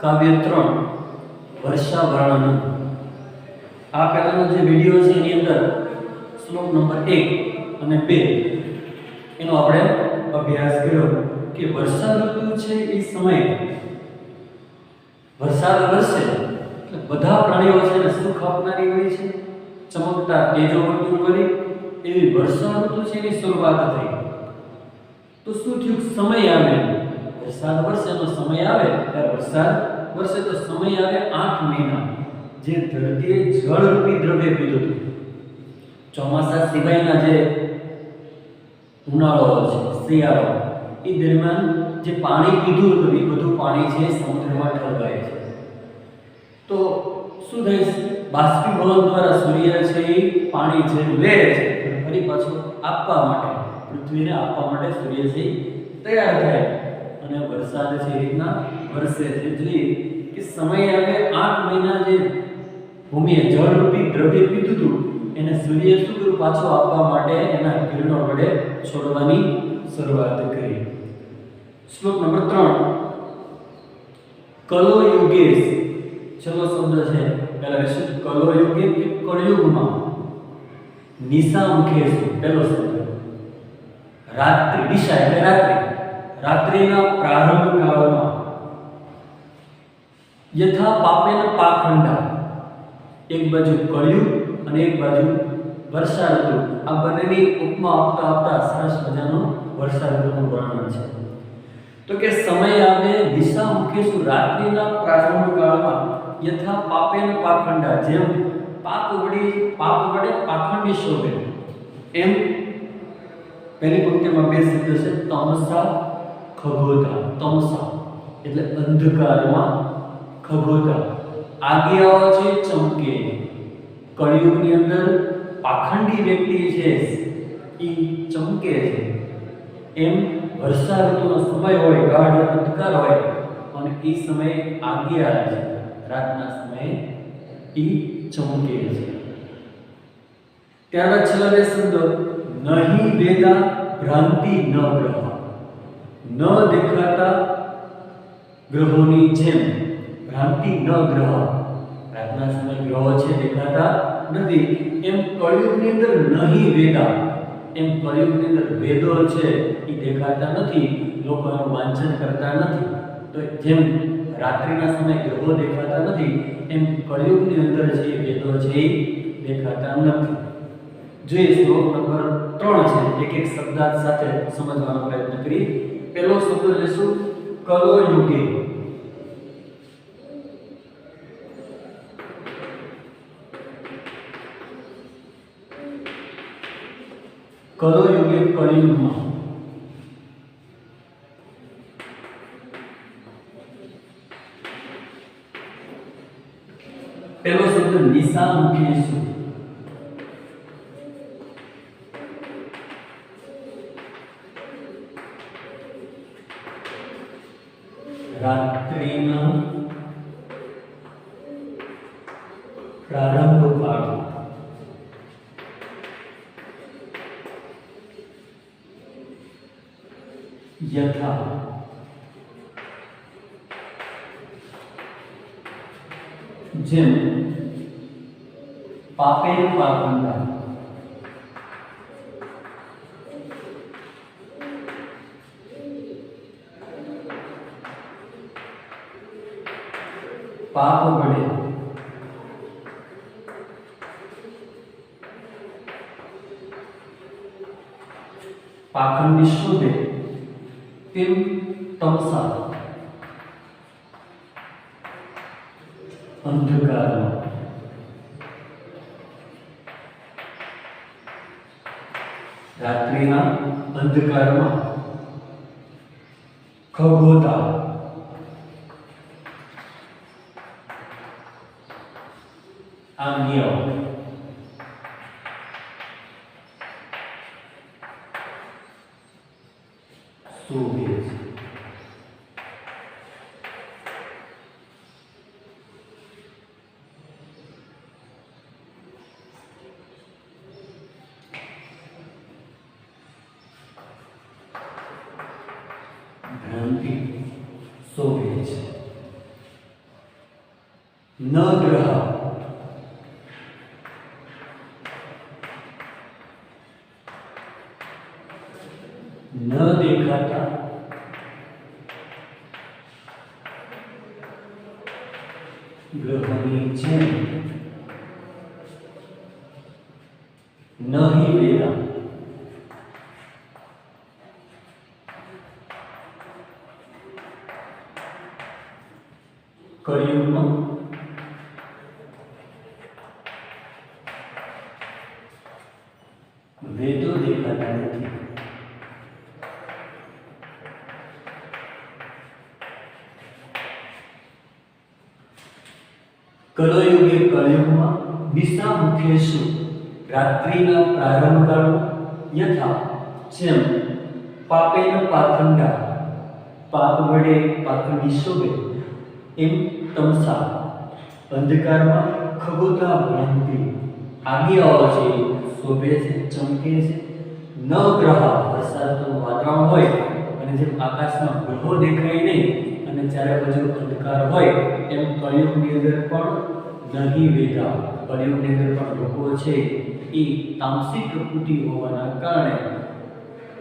કાવ્ય 3 વર્ષા વર્ણન। આ પહેલાનો જે વિડિયો છે એની અંદર શ્લોક નંબર 1 અને 2 એનો આપણે અભ્યાસ કર્યો કે વર્ષા ઋતુ છે એ સમયે વરસાદ વરસે એટલે બધા પ્રાણીઓ છે ને સુખ આપનારી હોય છે, ચમકતા તેજોવંતું કરી એવી વર્ષા ઋતુ છે એની શરૂઆત થઈ। તો શું થયું? સમય આવે, વરસાદ વરસેનો સમય આવે ત્યારે વરસાદ વરસે તો સમય આવે 8 મહિના જે ધરતીએ જળરૂપી દ્રવ્ય પીધું હતું। ચોમાસા સિવાયના જે ઉનાળો છે, શિયાળો, એ દરમિયાન જે પાણી પીધું હતું એ બધું પાણી છે સમુદ્રમાં ઠલવાય છે। તો શું થાય છે? બાષ્પીભવન દ્વારા સૂર્ય છે એ પાણી છે લે છે અને ફરી પાછું આપવા માટે, પૃથ્વીને આપવા માટે સૂર્ય છે તૈયાર થાય અને વરસાદ છે એ રીતના વરસે છે। જોઈએ કે સમય આવે 8 મહિના જે ભૂમિએ જળરૂપી દ્રવ્ય પીધું હતું એને સૂર્ય શું કર્યું? પાછો આપવા માટે એના કિરણો વડે છોડવાની શરૂઆત કરી। શ્લોક નંબર 3 કલો યુગેશ, છેલ્લો શબ્દ છે પહેલા વિશે કલો યુગે કે કળયુગમાં, નિશા મુખેશુ પહેલો શબ્દ, રાત્રિ, દિશા એટલે રાત્રિ, રાત્રિના પ્રારંભ કાળમાં, યથા પાપેન પાખંડા, એક બાજુ કળયુગ અને એક બાજુ વર્ષા ઋતુ, આ બંનેની ઉપમા આપતા આપતા સરસ મજાનું વર્ષા ઋતુનું વર્ણન છે। તો કે સમય આવે દિશા મુખેશુ, રાત્રિના પ્રારંભ કાળમાં, યથા પાપેન પાખંડા, જેમ પાપ વડે પાખંડી શોભે એમ પહેલી પંક્તિમાં બે શબ્દ છે તમસા ખગોતા, તમસા એટલે અંધકારમાં, ખગોતા આજ્ઞાઓ છે ચમકે। કળિયુગની અંદર પાખંડી વ્યક્તિ છે એ ચમકે છે, એમ વર્ષા ઋતુનો સમય હોય, ગાઢ અંધકાર હોય અને એ સમયે આજ્ઞા છે, રાતના સમયે એ ચમકે છે। ત્યારબાદ છેલ્લા બે શબ્દો નહીં વેદા ભ્રાંતિ ન ગ્રહ, ન દેખાતા ગ્રહોની જેમ, ભ્રાંતિ ન ગ્રહ, રાતના સમય ગ્રહો છે દેખાતા નથી એમ કળિયુગની અંદર નહીં વેદા, એમ કળિયુગની અંદર વેદો છે એ દેખાતા નથી, લોકો એનું વાંચન કરતા નથી। તો જેમ રાત્રિના સમય ગ્રહો દેખાતા નથી એમ કળિયુગની અંદર જે વેદો છે એ દેખાતા નથી। જોઈએ શ્લોક નંબર 3 છે, એક એક શબ્દાર્થ સાથે સમજવાનો પ્રયત્ન કરીએ। પહેલો શબ્દ લેશું કલો યુગે, કલો યુગે કળિયુગમાં, પહેલો શબ્દ નિશા મુખેશુ, રાત્રિના પ્રારંભ કાળ, યથા જેમ પાપેન પાખંડા, પાપ વડે પાખંડી શોધે તેમ તમસા અંધકારમાં, રાત્રિના અંધકારમાં, ખગોતા આજ્ઞાઓ, શોભે છે। ભ્રાંતિ શોભે છે। ન ગ્રહ, ન દેખાતા, ગ્રહોની જેમ, નહીં વેદા, કળિયુગમાં વેદો દેખાતા નથી. કલયુગે કળિયુગમાં દિશા મુખ્યેષુ રાત્રિના પ્રારંભ કાળો યથા જેમ પાપેન પાખંડા પાપ વડે પાખંડી શોભે એમ તમસા અંધકારમાં ખગોતા ભ્રાંતિ આજ્ઞાઓ છે શોભે છે, ચમકે છે. ન ગ્રહ વરસાદનું વાતાવરણ હોય અને જેમ આકાશમાં ગ્રહો દેખાય નહીં અને ચારે બાજુ અંધકાર હોય એમ કળિયુગની અંદર પણ નહીં વેદા, કળિયુગની અંદર પણ લોકો છે એ તામસિક પ્રકૃતિ હોવાના કારણે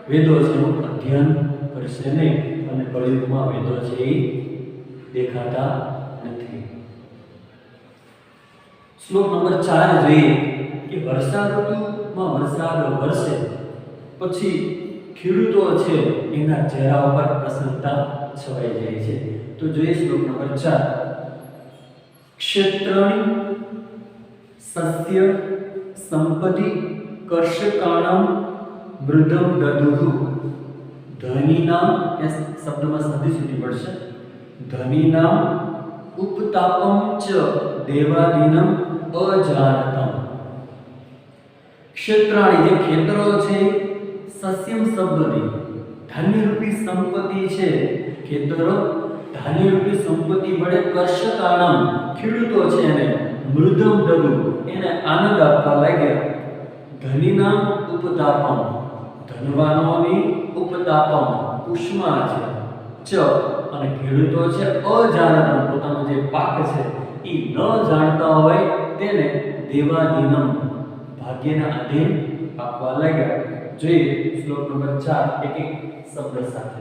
વેદો છે એનું અધ્યયન કરશે નહીં અને કળિયુગમાં વેદો છે એ દેખાતા નથી. શ્લોક નંબર 4 જોઈએ કે વર્ષા ઋતુમાં વરસાદ વરસે પછી ખેડૂતો છે એના ચહેરા ઉપર પ્રસન્નતા છવાઈ જાય છે. તો જોઈએ શ્લોક નંબર 4. ક્ષેત્રણી સસ્ય સંપત્તિ કર્ષકાણમ મૃદમ દદુહુ ધનીનામ, એ શબ્દમાં સંધિ સુધી પડશે, ધનીનામ ઉપતાપમ ચ દેવાદીનમ અજાનતમ. ક્ષેત્રાણી જે ખેતરો છે, સસ્યમ સંપત્તિ ધાન્યરૂપી સંપત્તિ છે, ખેતરો ધાન્યરૂપી સંપત્તિ વડે કર્ષકાણમ ખેડૂતો છે એને મૃદમ દદુ એને આનંદ આપવા લાગ્યા. ધનીનામ ઉપતાપમ ધનવાનોની ઉપતાપમ ઉષ્મા છે, ચ અને ખેડૂતો છે અજાનતમ પોતાનો જે પાક છે એ ન જાણતા હોય તેને દેવાધીનમ ભાગ્યના આધીન આપવા લાગ્યા. જોઈએ શ્લોક નંબર 4 એક એક શબ્દ સાથે.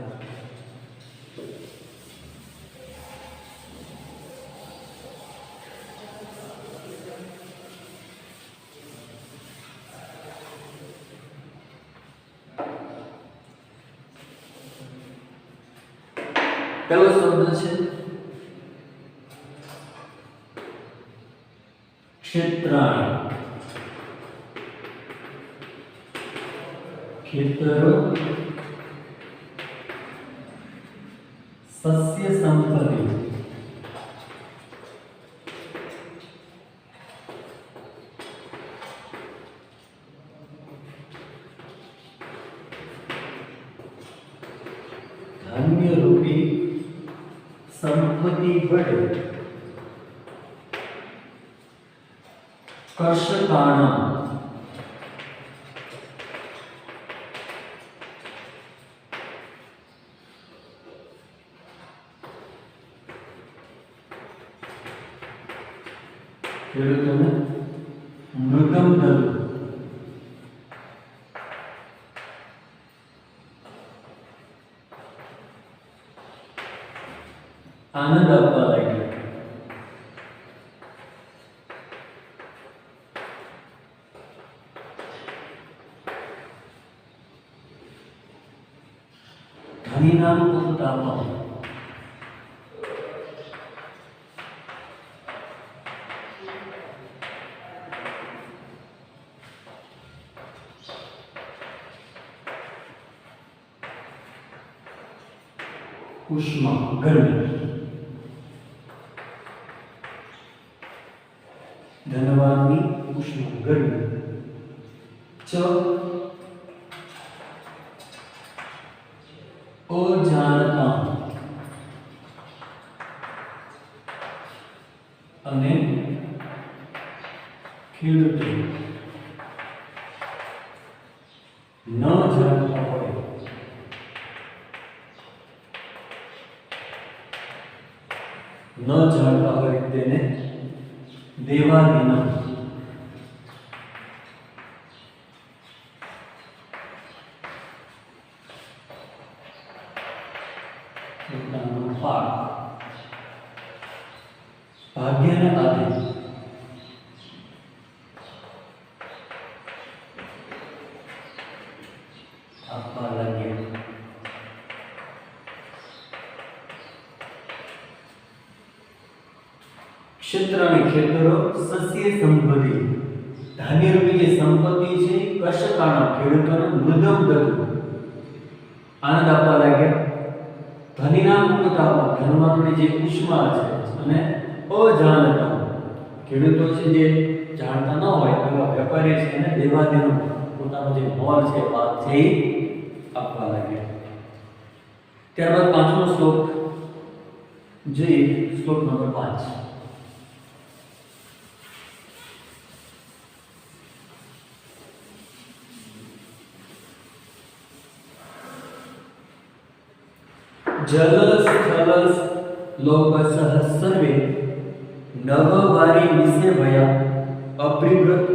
પહેલો શબ્દ છે ક્ષેત્રાણી, ખેતરો સસ્ય સંપત્તિ ધાન્ય રૂપી સંપત્તિ વડે કર્ષકાણમ ખેડૂતોને મૃદમ દદુ આનંદ આપવા લાગ્યા. ધનીનામ ઉપતાપમ ઉષ્મા ગરમી, ધનવાનની ઉષ્મા ગરમી, ચ અજાનતા અને ખેડૂતો ન જાણતા હોય તેને દેવાદિના ભાગ્યને આધીન આપવા લાગ્યા. ક્ષેત્ર અને ખેતરો સસ્ય સંપત્તિ ધાન્યરૂપી જે સંપત્તિ છે કશકાણા ખેડૂતોને મૃદમ દત્તુ આનંદ આપવા લાગ્યા. ધનીના મુક્તામાં ધનવાનોની જે ઉષ્મા છે અને અજાણતા ખેડૂતો છે જે જાણતા ન હોય એવા વેપારી છે અને દેવાદિનો પોતાનો જે મોલ છે વાત છે એ આપવા લાગ્યા. ત્યારબાદ પાંચમો શ્લોક જોઈએ, શ્લોક નંબર 5. જલ સ્થલ લોકસહ સર્વે નવવારી નિસેવયા અભિવ્રત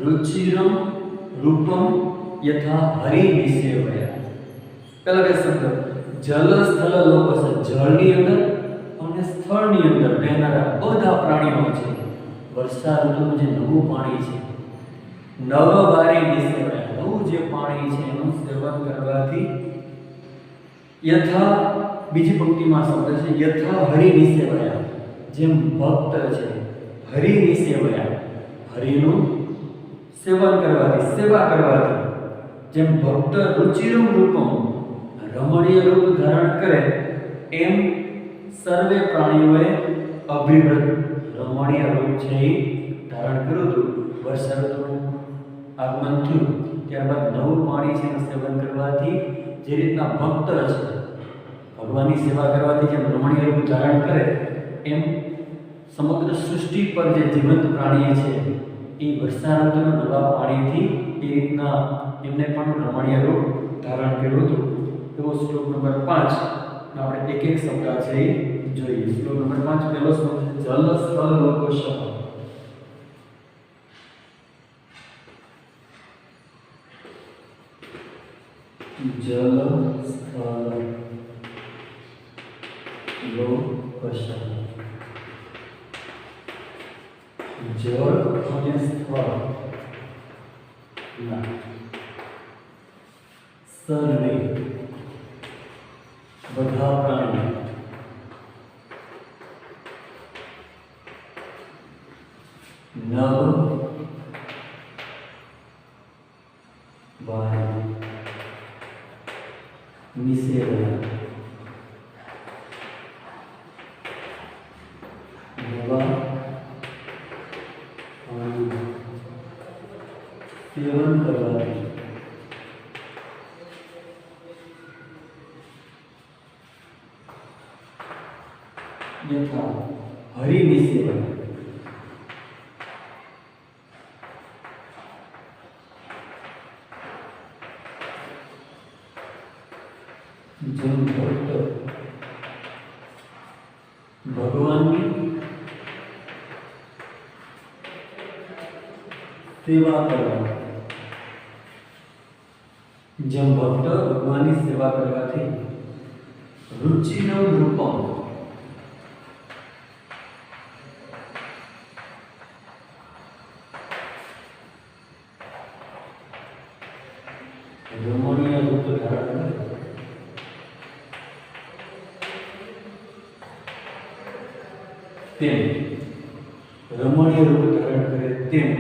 રુચિરમ રૂપમ યથા હરિ નિસેવયા. પહેલા બે શબ્દ જલ સ્થલ લોકસહ, જળની અંદર અને સ્થળની અંદર રહેનારા બધા પ્રાણીઓ છે. વર્ષા ઋતુનું જે નવું પાણી છે, નવવારી નિસેવયા, નવું જે પાણી છે એનું સેવન કરવાથી યથા, બીજી પંક્તિમાં શબ્દ છે યથા હરિ નિસેવયા, જેમ ભક્ત છે હરિ નિસેવયા, હરિનું સેવન કરવાથી, સેવા કરવાથી, જેમ ભક્ત રુચિરમ રૂપમ, રમણીય રૂપ ધારણ કરે એમ સર્વે પ્રાણીઓએ અભિવ્રત રમણીય રૂપ છે એ ધારણ કર્યું હતું. વર્ષા ઋતુનું આગમન થયું ત્યારબાદ નવું પાણી છે એનું સેવન કરવાથી જે રીતના ભક્ત છે ભગવાનની સેવા કરવાથી જેમ રમણીય રૂપ ધારણ કરે એમ સમગ્ર સૃષ્ટિ પર જે જીવંત પ્રાણીઓ છે એ વર્ષા ઋતુના નવા પાણીથી એ રીતના એમને પણ રમણીય રૂપ ધારણ કર્યું હતું. એવો શ્લોક નંબર 5 આપણે એક એક શબ્દ છે એ જોઈએ. શ્લોક નંબર 5 પહેલો શ્લોક જલ સ્થળ લોકોશ. જલ સ્થળ લોકોશ. જળ અને સ્થળ ના સર્વે બધા પ્રાણી નવ વારી નિસેવયા, નવા સેવન કરવાથી યથા હરિ નિસેવયા, જેમ ભક્ત ભગવાનની સેવા કરવા, જેમ ભક્ત ભગવાનની સેવા કરવાથી રુચિનો રૂપમ, રમણીય રૂપ ધારણ કરે તેમ, રમણીય રૂપ ધારણ કરે તેમ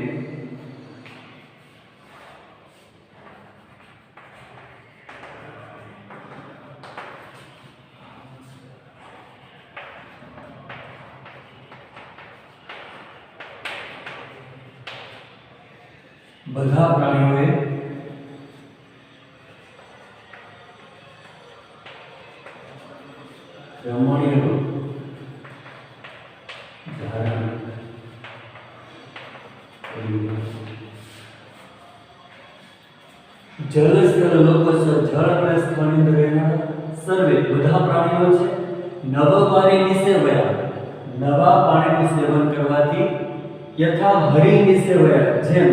બધા પ્રાણીઓએ રમણીય રૂપ ધારણ કર્યું. જલ સ્થળ લોકોશ, જળ અને સ્થળની અંદર રહેનારા સર્વે બધા પ્રાણીઓ છે નવવારી નિસેવયા, નવા પાણીનું સેવન કરવાથી યથા હરિની સેવા, જેમ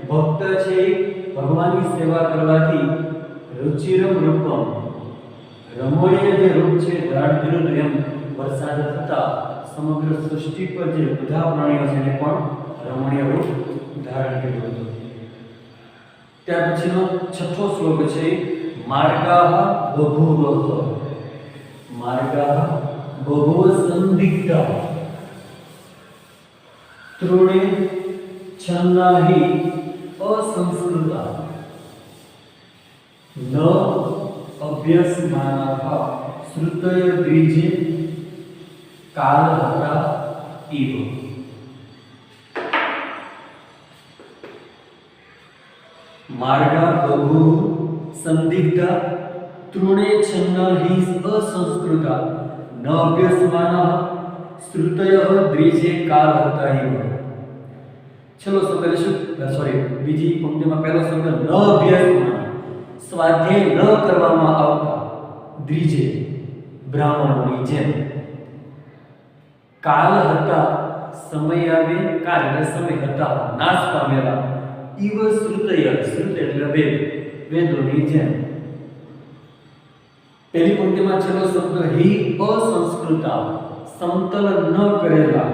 ભક્ત છે ભગવાનની સેવા કરવાથી રુચિરમ રૂપમ, રમણીય જે રૂપ છે ધારણ કર્યું એમ વરસાદ થતા સમગ્ર સૃષ્ટિ પર જે બધા પ્રાણીઓ છે એને પણ રમણીય રૂપ ધારણ કર્યું હતું. ત્યાર પછીનો છઠ્ઠો શ્લોક છે માર્ગાહ બભૂવ, માર્ગાહ બભૂવ સંદિગ્ધા તૃણે છન્નાહિ असंस्कृता न अभ्यस्मानाः श्रुतय द्विजे कालहता इव. मार्गा बभू संदिग्धा तृणे छन्ना हि असंस्कृता न अभ्यस्मानाः श्रुतय द्विजे कालहता इव. चलो सब पहले सॉरी बीजी पंक्तिમાં પહેલો શબ્દ ન અભ્યાસમાં, સ્વાધ્યાય ન કરવામાં આવતા દ્વિજે બ્રાહ્મણોની જેમ, કાલ હતા સમય આવે, કાલ એટલે સમય હતા નાશ પામેલા, ઈવ શ્રુતય, શ્રુત એટલે વેદ, વેદોની જેમ. પહેલી પંક્તિમાં છેલ્લો શબ્દ હિ અસંસ્કૃતા, સમતલ ન કરેલા,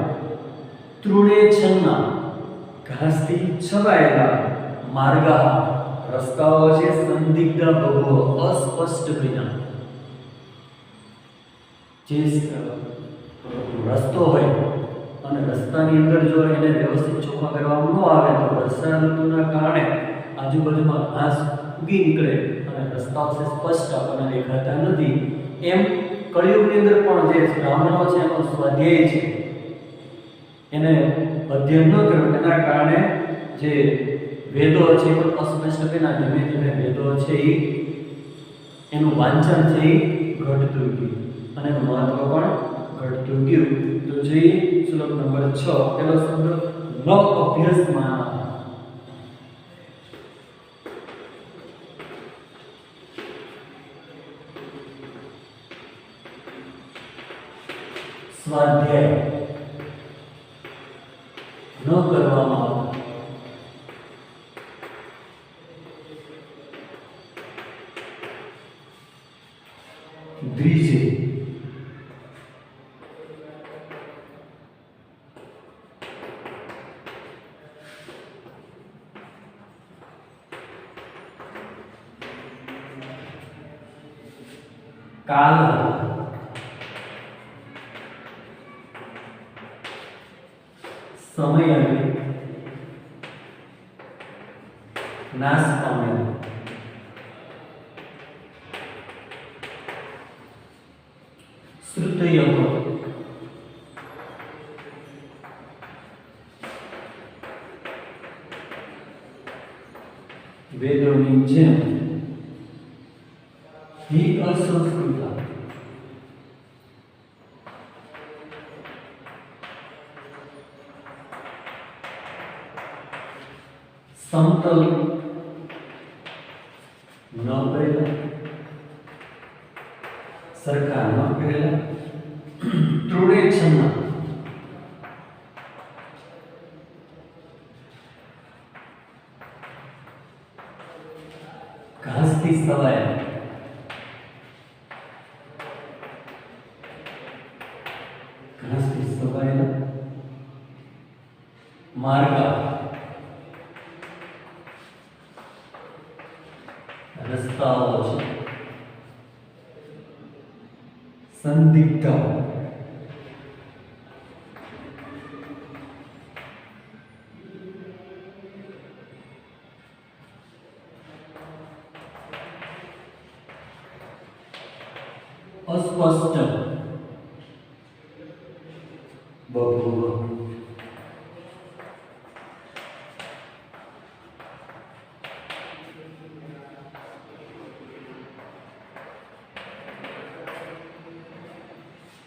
તૃણે છન્ના ઘાસથી છવાયેલા, માર્ગા રસ્તાઓ છે, સંદિગ્ધ બહુ અસ્પષ્ટ બન્યા. જે રસ્તો હોય અને રસ્તાની અંદર જો એને વ્યવસ્થિત ચોખ્ખા કરવામાં ન આવે તો વર્ષા ઋતુના કારણે આજુબાજુમાં ઘાસ ઉગી નીકળે અને રસ્તાઓ છે સ્પષ્ટ આપણને દેખાતા નથી. એમ કળિયુગની અંદર પણ જે બ્રાહ્મણો છે એનો સ્વાધ્યાય છે એને અધ્યયન ન કર્યું એના કારણે જે વેદો છે એ પણ અસ્પષ્ટ બન્યા. ધીમે ધીમે વેદો છે એનું વાંચન છે એ ઘટતું ગયું અને એનું મહત્વ પણ ઘટતું ગયું. તો જોઈએ શ્લોક નંબર 6 પેલો શબ્દ ન અભ્યાસમાં, સ્વાધ્યાય ન કરવામાં આવતા, દ્વિજે કાલ સમય અને નાશ પામેલો, શ્રુતય વેદોની જેમ, હિ અસંસ્કૃતા સમતલ ન કરેલા, સરખા ન કરેલા, તૃણે છન્ના ઘાસથી સવાયેલા, ઘાસથી સવાયેલા, માર્ગા રસ્તાઓ છે, સંદિગ્ધ અસ્પષ્ટ બહુવ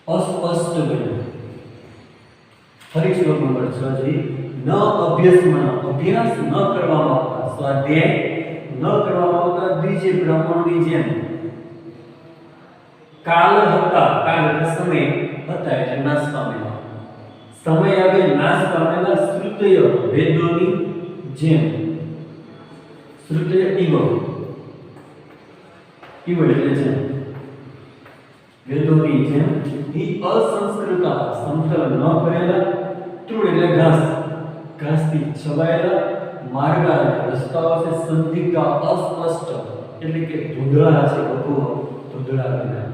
અસ્પષ્ટ બન્યું. ફરી શ્લોક નંબર 6 જોઈએ ન અભ્યાસમાં, અભ્યાસ ન કરવામાં આવતા, સ્વાધ્યાય ન કરવામાં આવતા દ્વિજે બ્રાહ્મણોની જેમ, કાલ હતા, કાલ એટલે સમય હતા એટલે નાશ પામેલા, સમય આવે નાશ પામેલા શ્રુતય વેદોની જેમ, શ્રુતય ઈવો એટલે છે વેદોની જેમ ઈ અસંસ્કૃત સમતલ ન કરેલા તૃણ એટલે ઘાસથી છવાયેલા માર્ગા રસ્તાઓ છે સંદિગ્ધા અસ્પષ્ટ એટલે કે ધૂંધળા છે, બધું ધૂંધળા બન્યા.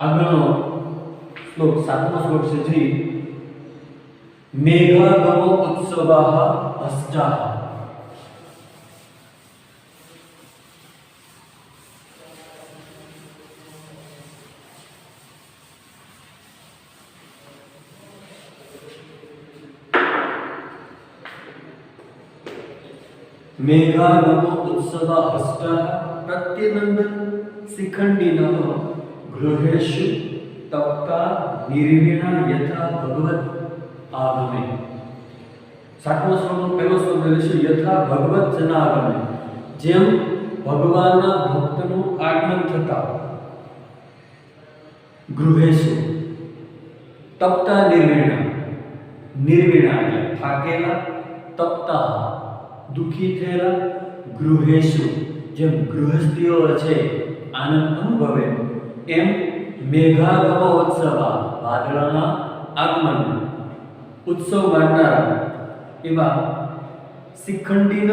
આગળનો શ્લોક 7મો શ્લોક છે જી મેઘાગમો ઉત્સવાહ હસ્તા. मेघागमो उत्सवा हस्ता प्रत्यनंदन शिखंडिनः गृहेषु तप्ता निर्वीणा यथा भगवत आगमे. 7મો શ્લોકનો પહેલો શબ્દ છે યથા ભગવત જનાગમે, જેમ ભગવાનના ભક્તનું આગમન થતા. ગૃહેષુ તપ્તા નિર્વીણા એટલે થાકેલા, તપ્તા દુખી થયેલા, ગૃહેષુ જેમ ગૃહસ્થીઓ છે આનંદ અનુભવે એમ મેઘાગમ ઉત્સવ વાદળના આગમન ઉત્સવ માનનારા એવા શિખંડીન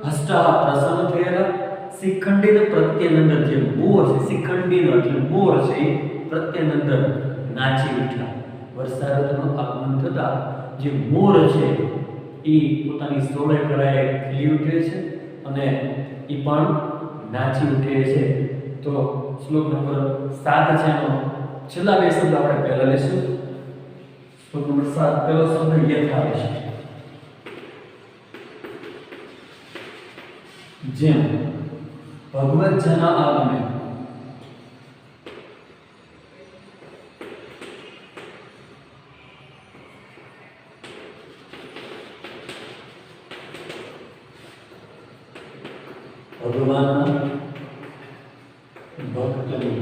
હસ્તા પ્રસન્ન થયેલા, શિખંડીન પ્રત્યનંદન જે મોર છે, શિખંડીન એટલે મોર છે એ પ્રત્યનંદન નાચી ઉઠ્યા. વર્ષા ઋતુનું આગમન થતા જે મોર છે એ પોતાની સોળે કળાએ ખીલી ઉઠે છે અને એ પણ નાચી ઉઠે છે. તો શ્લોક નંબર 7 છે એનો છેલ્લા બે શબ્દ આપણે પહેલા લઈશું. શ્લોક નંબર 7 પહેલો શબ્દ યથા છે, જેમ ભગવત જના આગમે. ભગવાનના ભક્તનું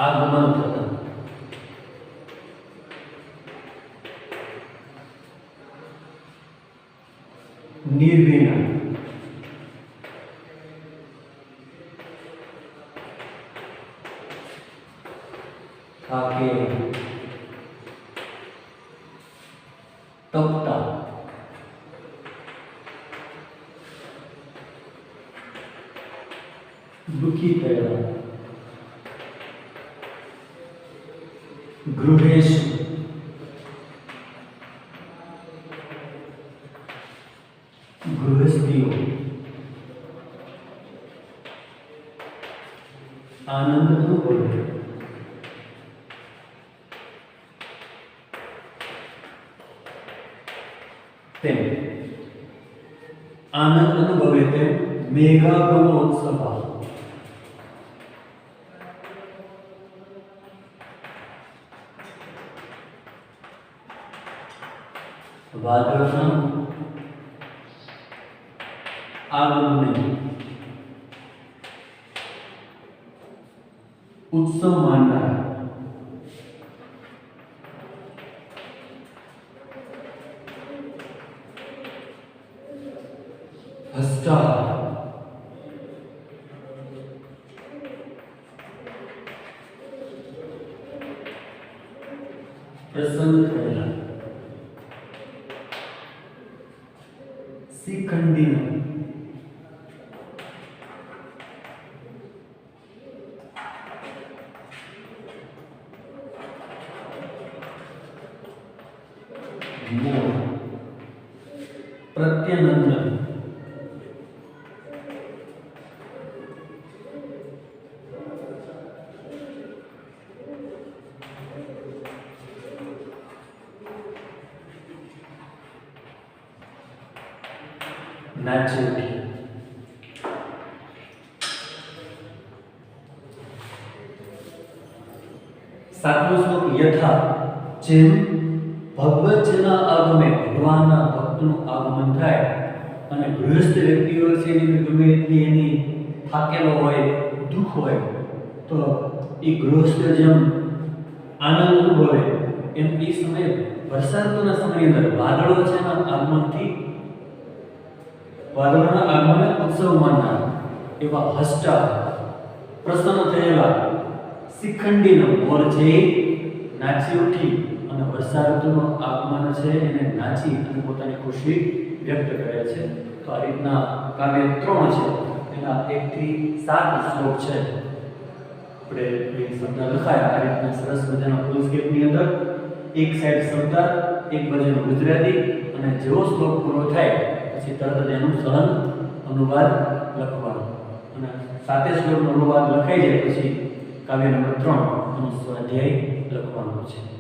આગમન થતા નિર્વીણા થાકેલા, તપતા દુઃખી થયેલા, ગૃહેષુ ગૃહસ્થીઓ આનંદ અનુભવે તેમ આનંદ અનુભવે તેમ મેઘાગમોત્સવ વાદળના આગમને ઉત્સવ માનનારા હસતા પ્રસન્ન થયેલા, શિખંડીન મોર પ્રત્યનંદન નાચી ઉઠી. સાતમો શ્લોક યથા જેમ ભગવતજના આગમે ભગવાનના ભક્તનું આગમન થાય અને ગૃહસ્થ વ્યક્તિઓ છે એની ગમે એટલી એની થાકેલો હોય, દુઃખ હોય તો એ ગૃહસ્થ જેમ આનંદ અનુભવે એમ એ સમયે વર્ષા ઋતુના સમયની અંદર વાદળો છે એના આગમનથી વાદળોના આગમનને ઉત્સવ માનનાર એવા હસતા પ્રસન્ન થયેલા શિખંડીનો મોર જે નાચી ઉઠી અને વર્ષા ઋતુનું આગમન છે એને નાચી અને પોતાની ખુશી વ્યક્ત કરે છે. તો આ રીતના કાવ્ય 3 છે એના 1 થી 7 શ્લોક છે. આપણે એ શબ્દ લખાયા આ રીતના સરસ મજાના ક્લોઝ ગેપની અંદર એક સાઈડ શબ્દ એક બાજુનું ગુજરાતી અને જેવો શ્લોક પૂરો થાય પછી તરત જ એનું સળંગ અનુવાદ લખવાનો અને 7 શ્લોકનો અનુવાદ લખાઈ જાય પછી કાવ્ય નંબર 3 એનો સ્વાધ્યાય લખવાનો છે.